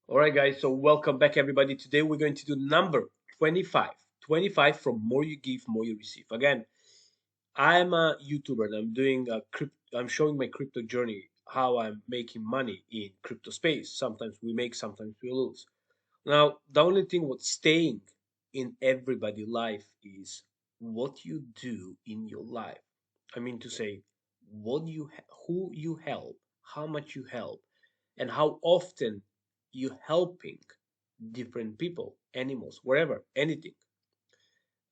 All right, guys. So welcome back, everybody. Today we're going to do number 25. 25 from more you give, more you receive. Again, I'm a YouTuber and I'm doing a I'm showing my crypto journey, how I'm making money in crypto space. Sometimes we make, sometimes we lose. Now, the only thing what's staying in everybody's life is what you do in your life. I mean to say, who you help, how much you help, and how often you helping different people, animals, wherever, anything.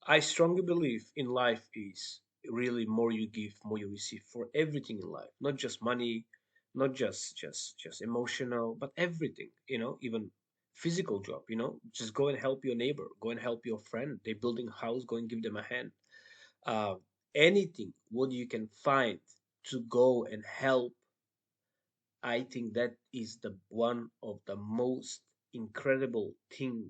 I strongly believe in life is really more you give, more you receive for everything in life, not just money, not just emotional, but everything. Even physical job. Just go and help your neighbor, go and help your friend. They're building a house, go and give them a hand. Uh, Anything what you can find to go and help. I think that is the one of the most incredible thing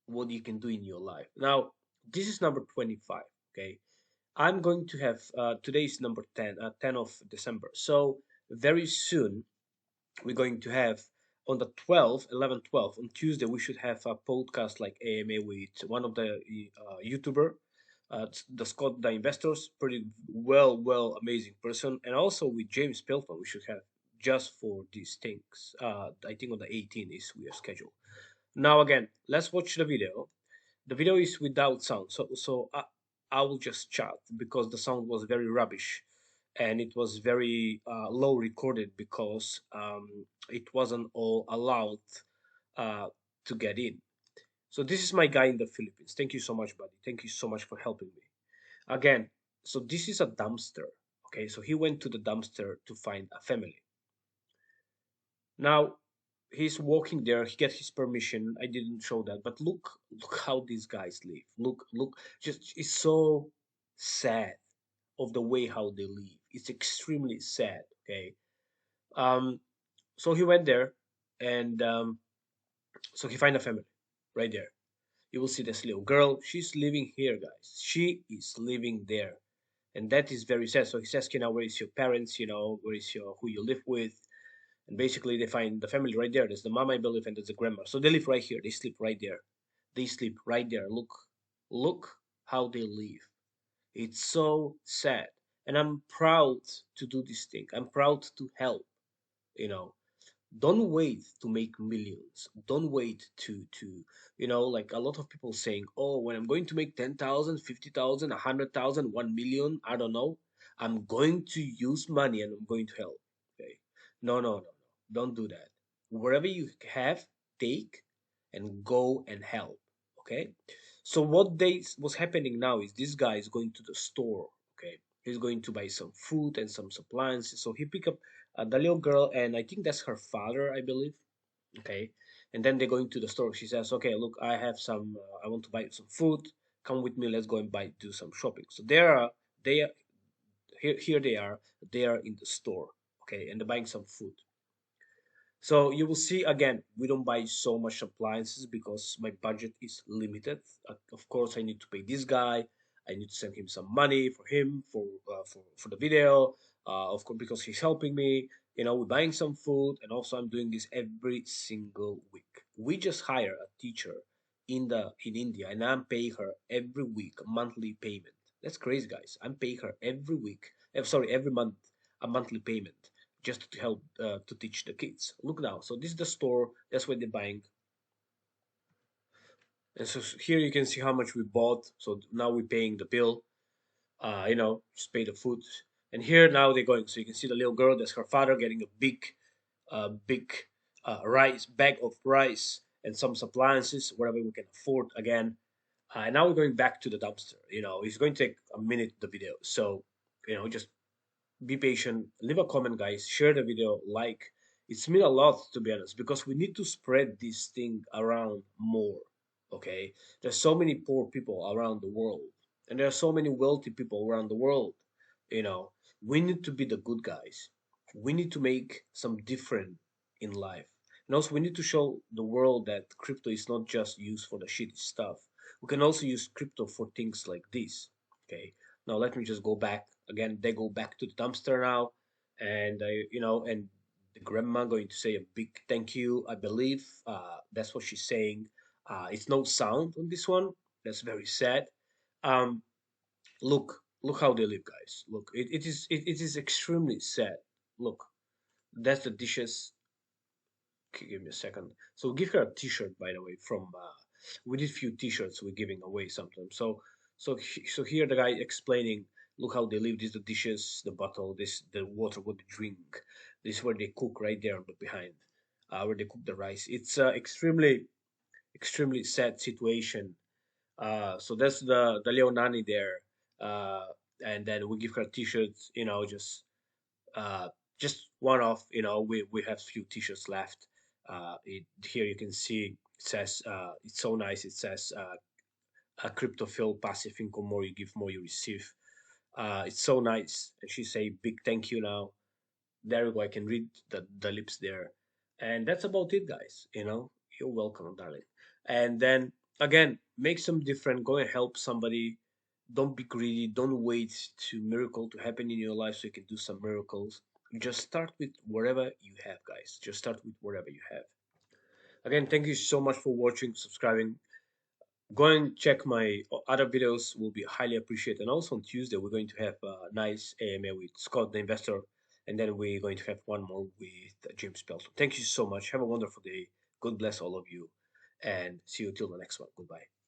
what you can do in your life. Now, this is number 25. Okay, I'm going to have today is number 10, 10 of December. So very soon we're going to have on the 12th, 11, 12 on Tuesday we should have a podcast like AMA with one of the YouTuber, the Scott the investors, pretty well amazing person, and also with James Pilton we should have just for these things. I think on the 18th is we are scheduled. Now again, let's watch the video. The video is without sound, so I will just chat because the sound was very rubbish, and it was very low recorded because it wasn't all allowed uh, to get in. So this is my guy in the Philippines. Thank you so much, buddy. Thank you so much for helping me. Again, so this is a dumpster. Okay, so he went to the dumpster to find a family. Now he's walking there. He gets his permission. I didn't show that, but look how these guys live. Look. Just it's so sad of the way how they live. It's extremely sad. Okay. Um. So he went there, and so he find a family right there. You will see this little girl. She's living here, guys. She is living there, and that is very sad. So he's asking now, where is your parents? Where is your who you live with? And basically, they find the family right there. There's the mom, I believe, and there's the grandma. So they live right here. They sleep right there. They sleep right there. Look how they live. It's so sad. And I'm proud to do this thing. I'm proud to help. You know, don't wait to make millions. Don't wait to like a lot of people saying, oh, when I'm going to make 10,000, 50,000, 100,000, 1 million, I don't know, I'm going to use money and I'm going to help. Okay. No. Don't do that. Wherever you have, take and go and help. Okay. So what's happening now is this guy is going to the store. Okay. He's going to buy some food and some supplies. So he pick up the little girl, and I think that's her father, I believe. Okay, and then they're going to the store. She says, "Okay, look, I have some. I want to buy some food. Come with me. Let's go and do some shopping." So they are here. They are. They are in the store. Okay, and they're buying some food. So you will see again, we don't buy so much appliances because my budget is limited. Of course, I need to pay this guy. I need to send him some money for him for the video. Of course, because he's helping me. We're buying some food, and also I'm doing this every single week. We just hire a teacher in India, and I'm paying her every week monthly payment. That's crazy, guys. I'm paying her every week. Sorry, every month a monthly payment just to help to teach the kids. Look now. So this is the store. That's what they're buying. And so here you can see how much we bought. So now we're paying the bill. Just pay the food. And here now they're going. So you can see the little girl. That's her father getting a big rice bag of rice and some appliances, whatever we can afford. Again, and now we're going back to the dumpster. It's going to take a minute the video. So just be patient, leave a comment, guys, share the video, like. It's mean a lot, to be honest, because we need to spread this thing around more. Okay, there's so many poor people around the world, and there are so many wealthy people around the world. you know we need to be the good guys. We need to make some different in life, and also we need to show the world that crypto is not just used for the shitty stuff. We can also use crypto for things like this. Okay, now let me just go back again. They go back to the dumpster now, and and the grandma going to say a big thank you. I believe that's what she's saying. It's no sound on this one. That's very sad. Um, look how they live, guys. Look, it is extremely sad. Look, that's the dishes. Okay, give me a second. So give her a T-shirt, by the way. From we did few T-shirts we're giving away sometimes. So here the guy explaining, look how they live. This the dishes, the bottle, this the water, what they drink. This is where they cook right there on the behind, where they cook the rice. It's extremely sad situation. So that's the Leonani there, uh, and then we give her T-shirts. Uh, just one off. We have few T-shirts left. Here you can see it says it's so nice. It says a cryptophile passive income. More you give, more you receive. It's so nice. And she say big thank you now. There we go. I can read the lips there, and that's about it, guys. You're welcome, darling. And then again, make some different. Go and help somebody. Don't be greedy. Don't wait to miracle to happen in your life so you can do some miracles. Just start with whatever you have, guys. Just start with whatever you have. Again, thank you so much for watching, subscribing. Go and check my other videos. Will be highly appreciated. And also on Tuesday, we're going to have a nice AMA with Scott, the investor, and then we're going to have one more with James Pelton. Thank you so much. Have a wonderful day. God bless all of you, and see you till the next one. Goodbye.